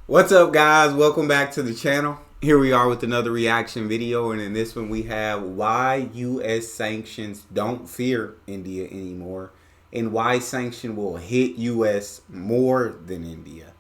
What's up, guys? Welcome back to the channel. Here we are with another reaction video, and in this one we have why U.S. sanctions don't fear India anymore and why sanction will hit U.S. more than India.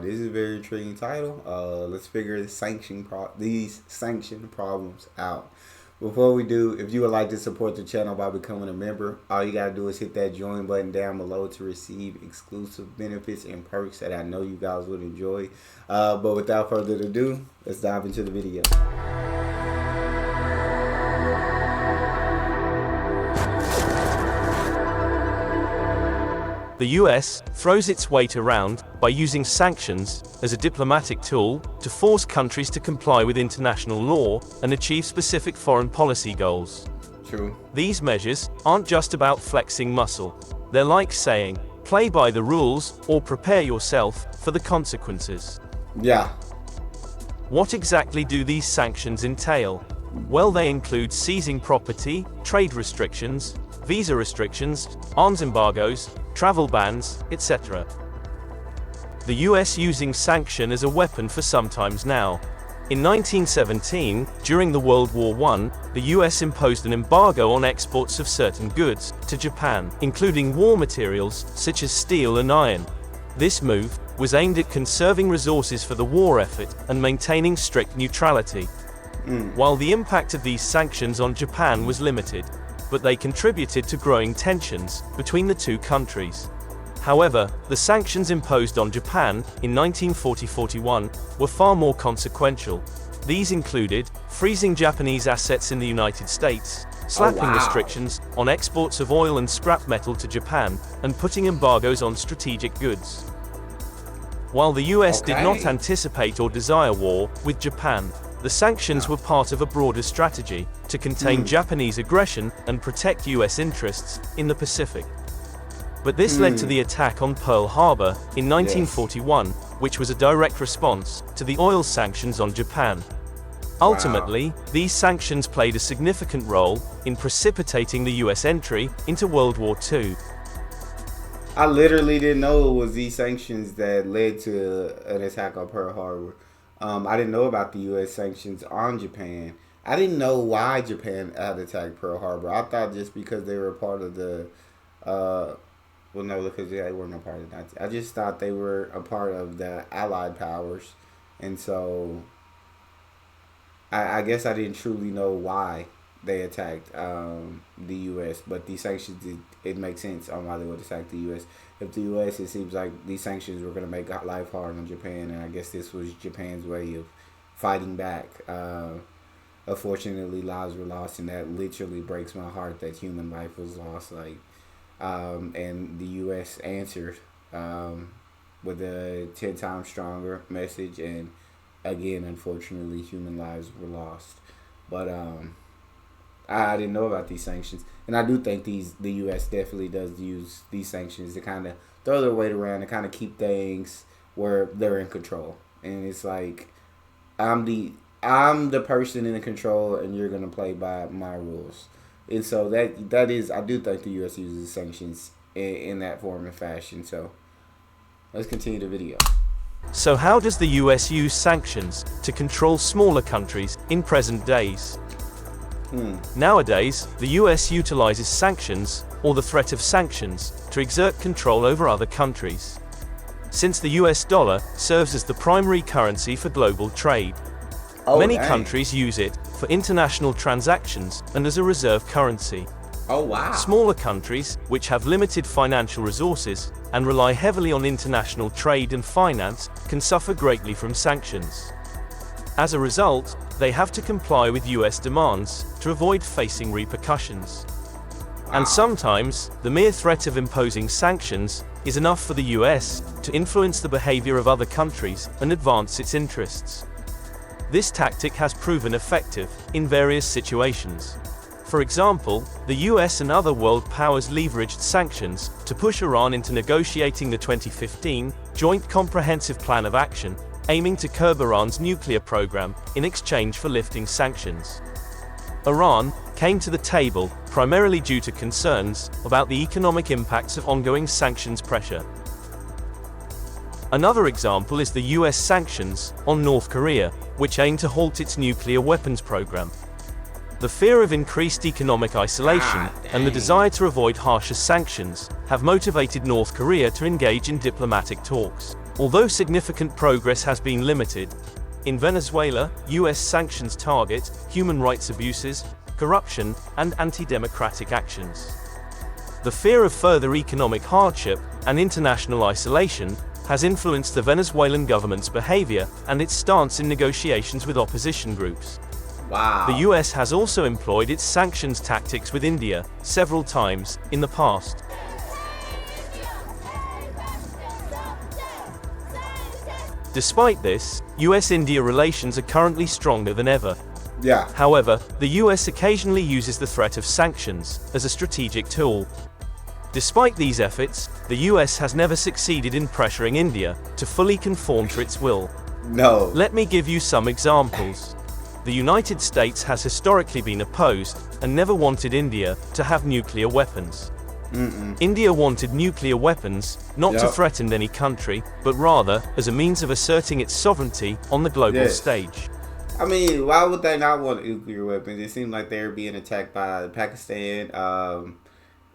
This is a very intriguing title. Let's figure these sanction problems out. Before we do, if you would like to support the channel by becoming a member, all you gotta do is hit that join button down below to receive exclusive benefits and perks that I know you guys would enjoy. But without further ado, let's dive into the video. The US throws its weight around by using sanctions as a diplomatic tool to force countries to comply with international law and achieve specific foreign policy goals. True. These measures aren't just about flexing muscle. They're like saying, play by the rules or prepare yourself for the consequences. Yeah. What exactly do these sanctions entail? Well, they include seizing property, trade restrictions, visa restrictions, arms embargoes, travel bans, etc. The US using sanction as a weapon for some times now. In 1917, during the World War I, the US imposed an embargo on exports of certain goods to Japan, including war materials such as steel and iron. This move was aimed at conserving resources for the war effort and maintaining strict neutrality. While the impact of these sanctions on Japan was limited, but they contributed to growing tensions between the two countries. However, the sanctions imposed on Japan in 1940-41 were far more consequential. These included freezing Japanese assets in the United States, slapping restrictions on exports of oil and scrap metal to Japan, and putting embargoes on strategic goods. While the US did not anticipate or desire war with Japan, the sanctions were part of a broader strategy to contain Japanese aggression and protect US interests in the Pacific. But this led to the attack on Pearl Harbor in 1941, which was a direct response to the oil sanctions on Japan. Ultimately, these sanctions played a significant role in precipitating the US entry into World War II. I literally didn't know it was these sanctions that led to an attack on Pearl Harbor. I didn't know about the U.S. sanctions on Japan. I didn't know why Japan had attacked Pearl Harbor. I thought just because they were part of the, well, no, because they weren't a part of that. I just thought they were a part of the Allied powers. And so, I guess I didn't truly know why they attacked the U.S. But these sanctions, it makes sense on why they would attack the U.S. If the U.S., it seems like these sanctions were going to make life hard on Japan, and I guess this was Japan's way of fighting back. Unfortunately, lives were lost, and that literally breaks my heart that human life was lost. And the U.S. answered with a 10 times stronger message, and again, unfortunately, human lives were lost. But I didn't know about these sanctions, and I do think the U.S. definitely does use these sanctions to kind of throw their weight around and kind of keep things where they're in control. And it's like, I'm the person in control, and you're gonna play by my rules. And so that is, I do think the U.S. uses sanctions in that form and fashion. So let's continue the video. So how does the US use sanctions to control smaller countries in present days? Nowadays, the US utilizes sanctions, or the threat of sanctions, to exert control over other countries. Since the US dollar serves as the primary currency for global trade, many countries use it for international transactions and as a reserve currency. Smaller countries, which have limited financial resources and rely heavily on international trade and finance, can suffer greatly from sanctions. As a result, they have to comply with US demands to avoid facing repercussions. And sometimes, the mere threat of imposing sanctions is enough for the US to influence the behavior of other countries and advance its interests. This tactic has proven effective in various situations. For example, the US and other world powers leveraged sanctions to push Iran into negotiating the 2015 Joint Comprehensive Plan of Action, aiming to curb Iran's nuclear program in exchange for lifting sanctions. Iran came to the table primarily due to concerns about the economic impacts of ongoing sanctions pressure. Another example is the US sanctions on North Korea, which aim to halt its nuclear weapons program. The fear of increased economic isolation and the desire to avoid harsher sanctions have motivated North Korea to engage in diplomatic talks. Although significant progress has been limited, in Venezuela, US sanctions target human rights abuses, corruption, and anti-democratic actions. The fear of further economic hardship and international isolation has influenced the Venezuelan government's behavior and its stance in negotiations with opposition groups. Wow. The US has also employed its sanctions tactics with India several times in the past. Despite this, US-India relations are currently stronger than ever. Yeah. However, the US occasionally uses the threat of sanctions as a strategic tool. Despite these efforts, the US has never succeeded in pressuring India to fully conform to its will. No. Let me give you some examples. The United States has historically been opposed and never wanted India to have nuclear weapons. India wanted nuclear weapons, not to threaten any country, but rather as a means of asserting its sovereignty on the global stage. I mean, why would they not want nuclear weapons? It seemed like they were being attacked by Pakistan,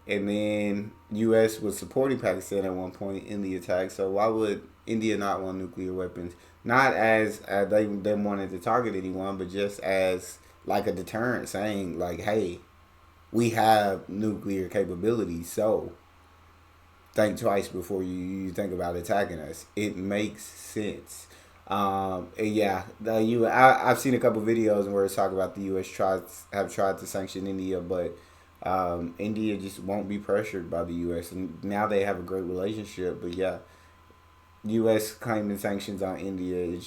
and then U.S. was supporting Pakistan at one point in the attack. So why would India not want nuclear weapons? Not as they wanted to target anyone, but just as like a deterrent, saying like, hey, we have nuclear capabilities, so think twice before you think about attacking us. It makes sense. Yeah, I've seen a couple videos where it's talking about the U.S. have tried to sanction India, but India just won't be pressured by the U.S. And now they have a great relationship. But yeah, U.S. claiming sanctions on India,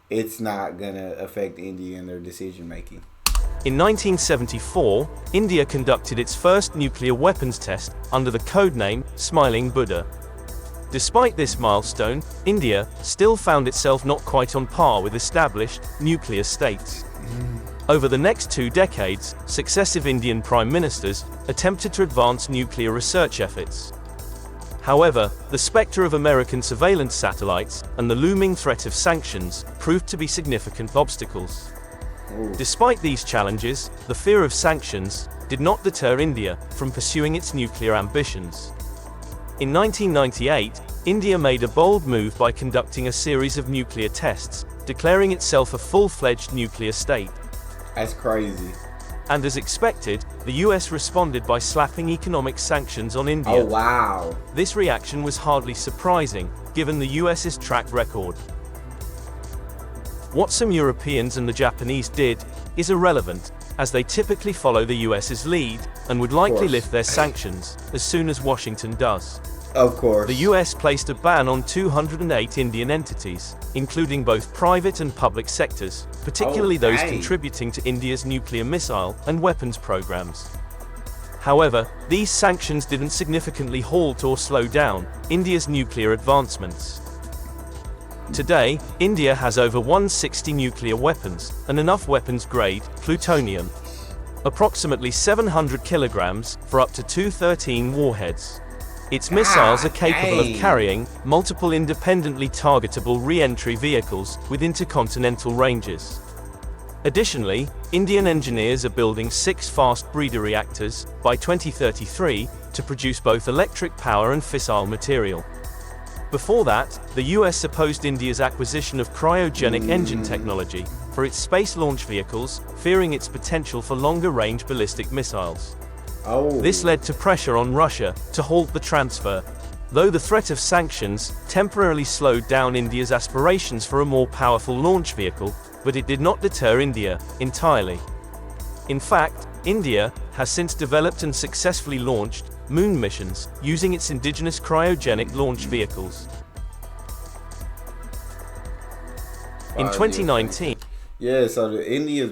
it's not gonna affect India in their decision making. In 1974, India conducted its first nuclear weapons test under the codename Smiling Buddha. Despite this milestone, India still found itself not quite on par with established nuclear states. Over the next 2 decades, successive Indian prime ministers attempted to advance nuclear research efforts. However, the specter of American surveillance satellites and the looming threat of sanctions proved to be significant obstacles. Despite these challenges, the fear of sanctions did not deter India from pursuing its nuclear ambitions. In 1998, India made a bold move by conducting a series of nuclear tests, declaring itself a full-fledged nuclear state. That's crazy. And as expected, the US responded by slapping economic sanctions on India. Oh, wow. This reaction was hardly surprising, given the US's track record. What some Europeans and the Japanese did is irrelevant, as they typically follow the US's lead and would likely lift their sanctions as soon as Washington does. Of course. The US placed a ban on 208 Indian entities, including both private and public sectors, particularly those contributing to India's nuclear missile and weapons programs. However, these sanctions didn't significantly halt or slow down India's nuclear advancements. Today, India has over 160 nuclear weapons and enough weapons-grade plutonium, approximately 700 kilograms, for up to 213 warheads. Its missiles are capable of carrying multiple independently targetable re-entry vehicles with intercontinental ranges. Additionally, Indian engineers are building 6 fast breeder reactors by 2033 to produce both electric power and fissile material. Before that, the US opposed India's acquisition of cryogenic engine technology for its space launch vehicles, fearing its potential for longer-range ballistic missiles. This led to pressure on Russia to halt the transfer, though the threat of sanctions temporarily slowed down India's aspirations for a more powerful launch vehicle, but it did not deter India entirely. In fact, India has since developed and successfully launched moon missions using its indigenous cryogenic launch vehicles. In 2019, yeah, so India's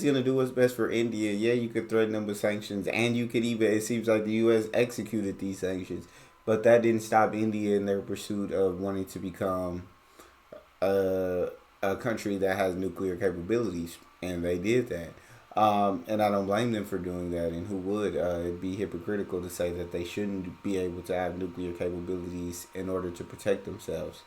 gonna do what's best for India. Yeah, you could threaten them with sanctions, and you could even, it seems like the U.S. executed these sanctions, but that didn't stop India in their pursuit of wanting to become a country that has nuclear capabilities, and they did that. And I don't blame them for doing that. And who would? It'd be hypocritical to say that they shouldn't be able to have nuclear capabilities in order to protect themselves.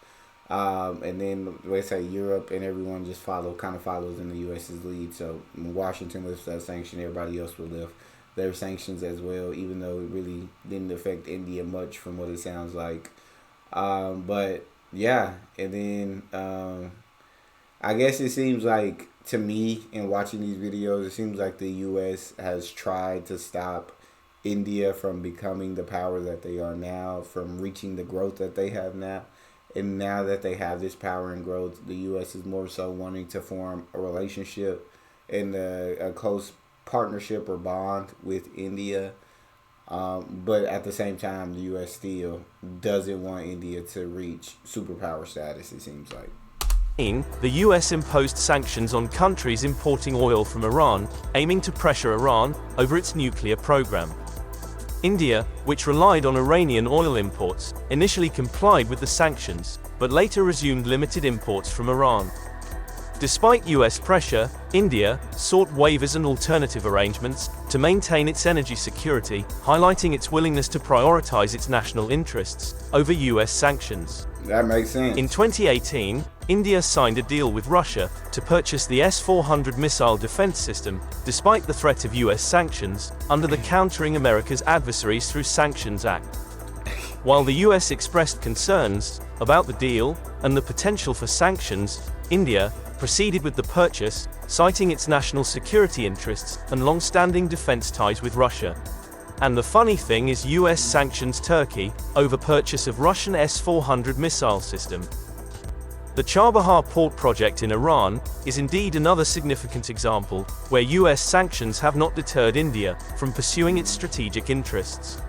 And then let's say Europe and everyone just kind of follows in the U.S.'s lead. So when Washington lifts that sanction, everybody else will lift their sanctions as well, even though it really didn't affect India much from what it sounds like. But yeah, and then I guess it seems like, to me, in watching these videos, it seems like the U.S. has tried to stop India from becoming the power that they are now, from reaching the growth that they have now. And now that they have this power and growth, the U.S. is more so wanting to form a relationship and a close partnership or bond with India. But at the same time, the U.S. still doesn't want India to reach superpower status, it seems like. The US imposed sanctions on countries importing oil from Iran, aiming to pressure Iran over its nuclear program. India, which relied on Iranian oil imports, initially complied with the sanctions, but later resumed limited imports from Iran. Despite US pressure, India sought waivers and alternative arrangements to maintain its energy security, highlighting its willingness to prioritize its national interests over US sanctions. That makes sense. In 2018, India signed a deal with Russia to purchase the S-400 missile defense system, despite the threat of US sanctions, under the Countering America's Adversaries Through Sanctions Act. While the US expressed concerns about the deal and the potential for sanctions, India proceeded with the purchase, citing its national security interests and long-standing defense ties with Russia. And the funny thing is, US sanctions Turkey over purchase of Russian S-400 missile system. The Chabahar port project in Iran is indeed another significant example where US sanctions have not deterred India from pursuing its strategic interests.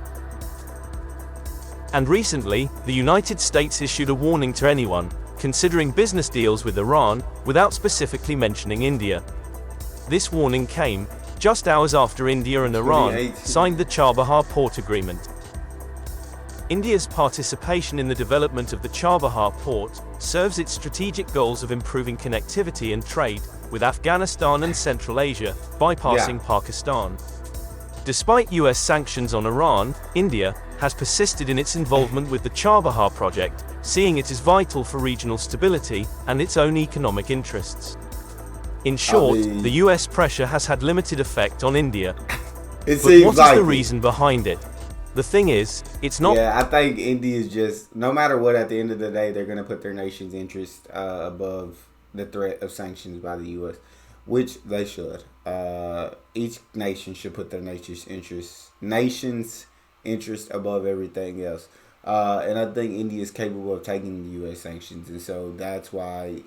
And recently, the United States issued a warning to anyone considering business deals with Iran without specifically mentioning India. This warning came just hours after India and Iran signed the Chabahar port agreement. India's participation in the development of the Chabahar port serves its strategic goals of improving connectivity and trade with Afghanistan and Central Asia, bypassing Pakistan. Despite US sanctions on Iran, India has persisted in its involvement with the Chabahar project, seeing it as vital for regional stability and its own economic interests. In short, the US pressure has had limited effect on India. But what is the reason behind it? The thing is, it's not... Yeah, I think India is just, no matter what, at the end of the day, they're going to put their nation's interest above the threat of sanctions by the U.S., which they should. Each nation should put their nation's interest above everything else. And I think India is capable of taking the U.S. sanctions, and so that's why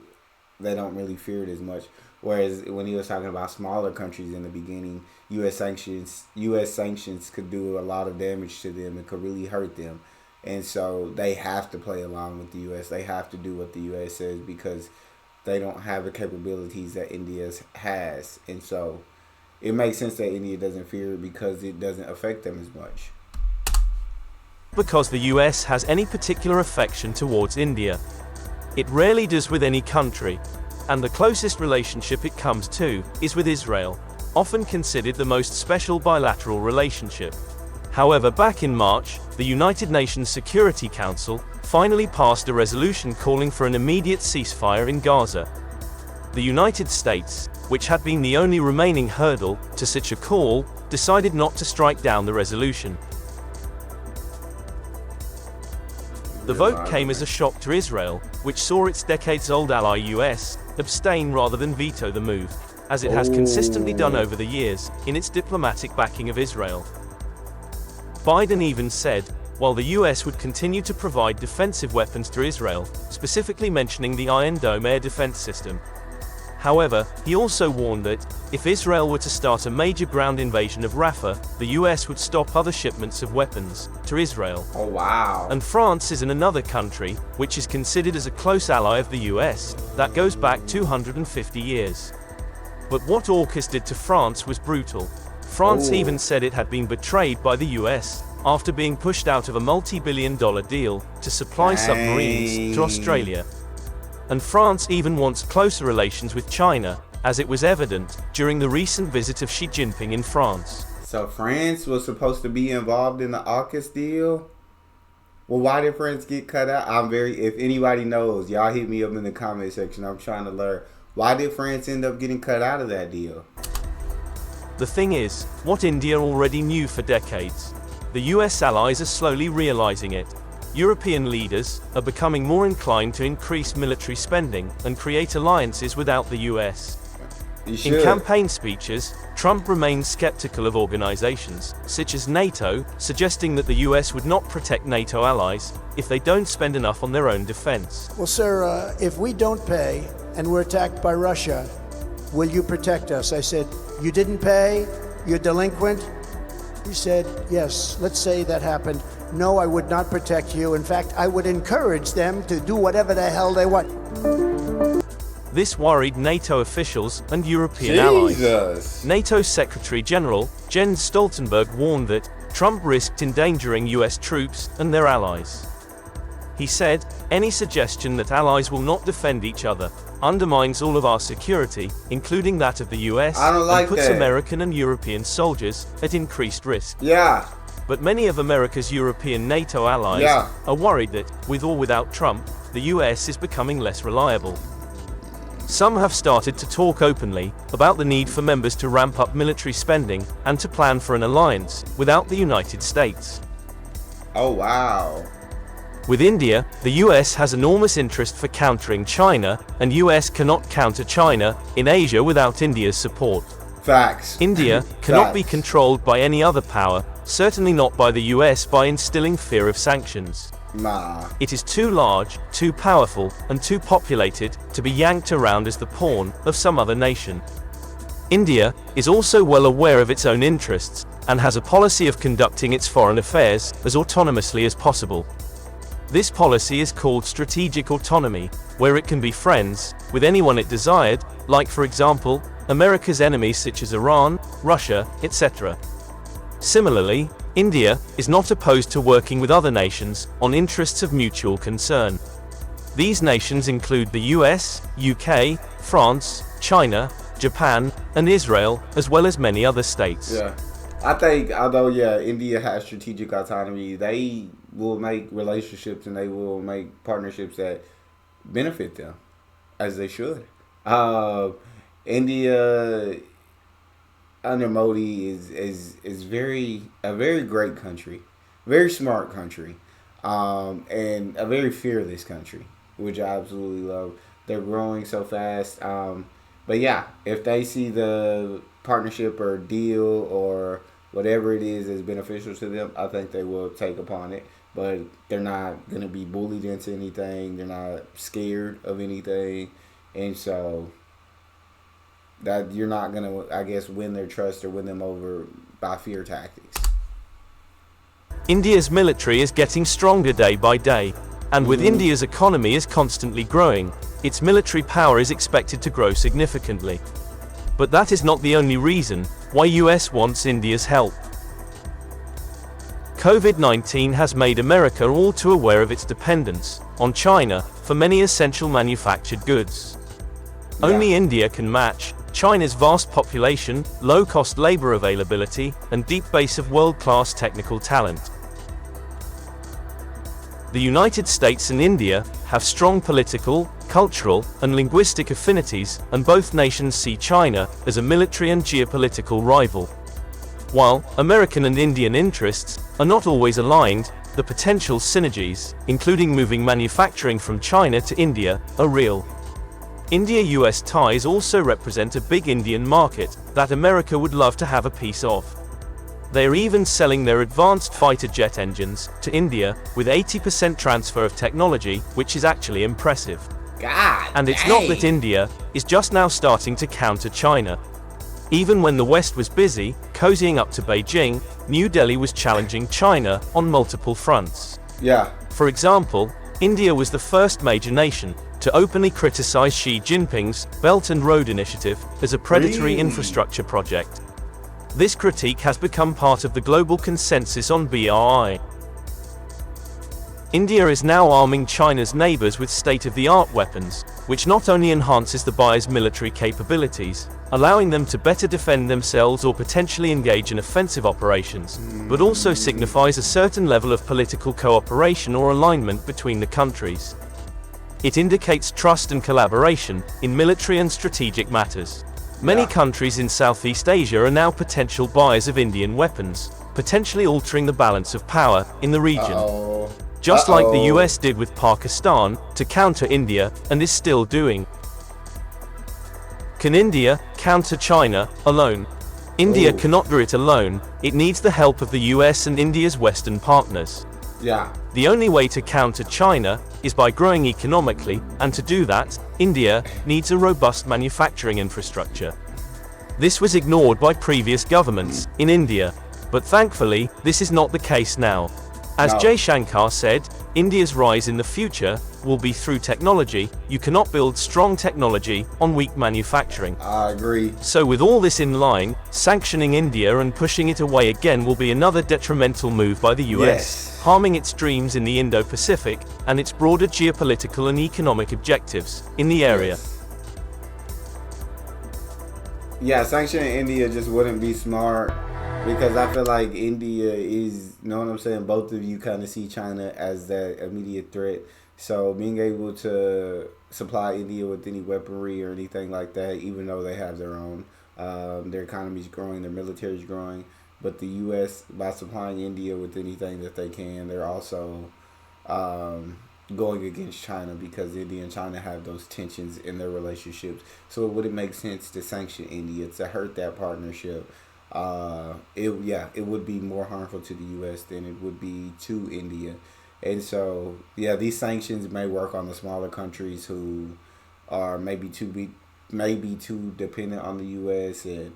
they don't really fear it as much. Whereas when he was talking about smaller countries in the beginning, U.S. sanctions could do a lot of damage to them and could really hurt them. And so they have to play along with the U.S. They have to do what the U.S. says because they don't have the capabilities that India has. And so it makes sense that India doesn't fear it because it doesn't affect them as much. Because the US has any particular affection towards India. It rarely does with any country. And the closest relationship it comes to is with Israel, often considered the most special bilateral relationship. However, back in March, the United Nations Security Council finally passed a resolution calling for an immediate ceasefire in Gaza. The United States, which had been the only remaining hurdle to such a call, decided not to strike down the resolution. The vote came as a shock to Israel, which saw its decades-old ally US abstain rather than veto the move, as it has consistently done over the years, in its diplomatic backing of Israel. Biden even said, while the US would continue to provide defensive weapons to Israel, specifically mentioning the Iron Dome air defense system. However, he also warned that, if Israel were to start a major ground invasion of Rafah, the US would stop other shipments of weapons to Israel. Oh wow. And France is another country, which is considered as a close ally of the US, that goes back 250 years. But what AUKUS did to France was brutal. France even said it had been betrayed by the US, after being pushed out of a multi-billion-dollar deal to supply submarines to Australia. And France even wants closer relations with China, as it was evident during the recent visit of Xi Jinping in France. So France was supposed to be involved in the AUKUS deal? Well, why did France get cut out? If anybody knows, y'all hit me up in the comment section. I'm trying to learn. Why did France end up getting cut out of that deal? The thing is, what India already knew for decades. The US allies are slowly realizing it. European leaders are becoming more inclined to increase military spending and create alliances without the US. In campaign speeches, Trump remained skeptical of organizations, such as NATO, suggesting that the US would not protect NATO allies if they don't spend enough on their own defense. Well, sir, if we don't pay and we're attacked by Russia, will you protect us? I said, you didn't pay? You're delinquent? He said, yes, let's say that happened. No, I would not protect you. In fact, I would encourage them to do whatever the hell they want. This worried NATO officials and European allies. NATO Secretary General Jens Stoltenberg warned that Trump risked endangering US troops and their allies. He said, any suggestion that allies will not defend each other undermines all of our security, including that of the US, and puts American and European soldiers at increased risk. Yeah. But many of America's European NATO allies are worried that, with or without Trump, the US is becoming less reliable. Some have started to talk openly about the need for members to ramp up military spending and to plan for an alliance without the United States. Oh, wow. With India, the US has enormous interest for countering China, and US cannot counter China in Asia without India's support. Facts. India cannot be controlled by any other power, certainly not by the US, by instilling fear of sanctions. Nah. It is too large, too powerful, and too populated to be yanked around as the pawn of some other nation. India is also well aware of its own interests and has a policy of conducting its foreign affairs as autonomously as possible. This policy is called strategic autonomy, where it can be friends with anyone it desired, like for example, America's enemies such as Iran, Russia, etc. Similarly, India is not opposed to working with other nations on interests of mutual concern. These nations include the US, UK, France, China, Japan, and Israel, as well as many other states. Yeah. I think, although, India has strategic autonomy, they will make relationships and they will make partnerships that benefit them, as they should. India under Modi is a very great country, very smart country, and a very fearless country, which I absolutely love. They're growing so fast. But yeah, if they see the partnership or deal or whatever it is that's beneficial to them, I think they will take upon it. But they're not going to be bullied into anything. They're not scared of anything. And so that you're not going to, I guess, win their trust or win them over by fear tactics. India's military is getting stronger day by day. And with India's economy is constantly growing, its military power is expected to grow significantly. But that is not the only reason why US wants India's help. COVID-19 has made America all too aware of its dependence on China for many essential manufactured goods. Only India can match China's vast population, low-cost labor availability, and deep base of world-class technical talent. The United States and India have strong political, cultural, and linguistic affinities, and both nations see China as a military and geopolitical rival. While American and Indian interests are not always aligned, the potential synergies, including moving manufacturing from China to India, are real. India-US ties also represent a big Indian market that America would love to have a piece of. They are even selling their advanced fighter jet engines to India with 80% transfer of technology, which is actually impressive. And it's not that India is just now starting to counter China. Even when the West was busy cozying up to Beijing, New Delhi was challenging China on multiple fronts. For example, India was the first major nation to openly criticize Xi Jinping's Belt and Road Initiative as a predatory infrastructure project. This critique has become part of the global consensus on BRI. India is now arming China's neighbors with state-of-the-art weapons, which not only enhances the buyer's military capabilities, allowing them to better defend themselves or potentially engage in offensive operations, but also signifies a certain level of political cooperation or alignment between the countries. It indicates trust and collaboration in military and strategic matters. Many countries in Southeast Asia are now potential buyers of Indian weapons, potentially altering the balance of power in the region. Just like the US did with Pakistan to counter India and is still doing. Can India counter China alone? India cannot do it alone. It needs the help of the US and India's Western partners. The only way to counter China is by growing economically, and to do that, India needs a robust manufacturing infrastructure. This was ignored by previous governments in India, but thankfully, this is not the case now. As Jay Shankar said, India's rise in the future will be through technology. You cannot build strong technology on weak manufacturing. I agree. So with all this in line, sanctioning India and pushing it away again will be another detrimental move by the US, harming its dreams in the Indo-Pacific and its broader geopolitical and economic objectives in the area. Yeah, sanctioning India just wouldn't be smart. Because I feel like India is, you know what I'm saying, both of you kind of see China as that immediate threat. So being able to supply India with any weaponry or anything like that, even though they have their own, their economy's growing, their military's growing. But the U.S., by supplying India with anything that they can, they're also going against China because India and China have those tensions in their relationships. So it wouldn't make sense to sanction India, to hurt that partnership. It would be more harmful to the U.S. than it would be to India. And so, these sanctions may work on the smaller countries who are maybe too dependent on the U.S. and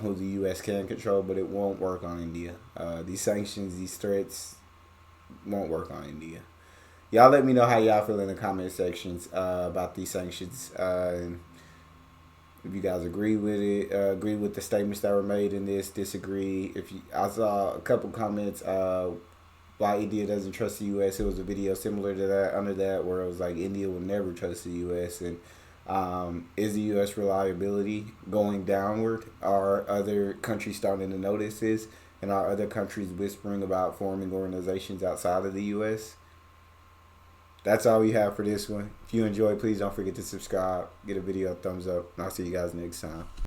who the U.S. can control, but it won't work on India. These sanctions, these threats won't work on India. Y'all let me know how y'all feel in the comment sections about these sanctions. If you guys agree with it, agree with the statements that were made in this, disagree. I saw a couple comments why India doesn't trust the U.S. It was a video similar to that, under that, where it was like India would never trust the U.S. And is the U.S. reliability going downward? Are other countries starting to notice this? And are other countries whispering about forming organizations outside of the U.S.? That's all we have for this one. If you enjoyed, please don't forget to subscribe, get a video a thumbs up, and I'll see you guys next time.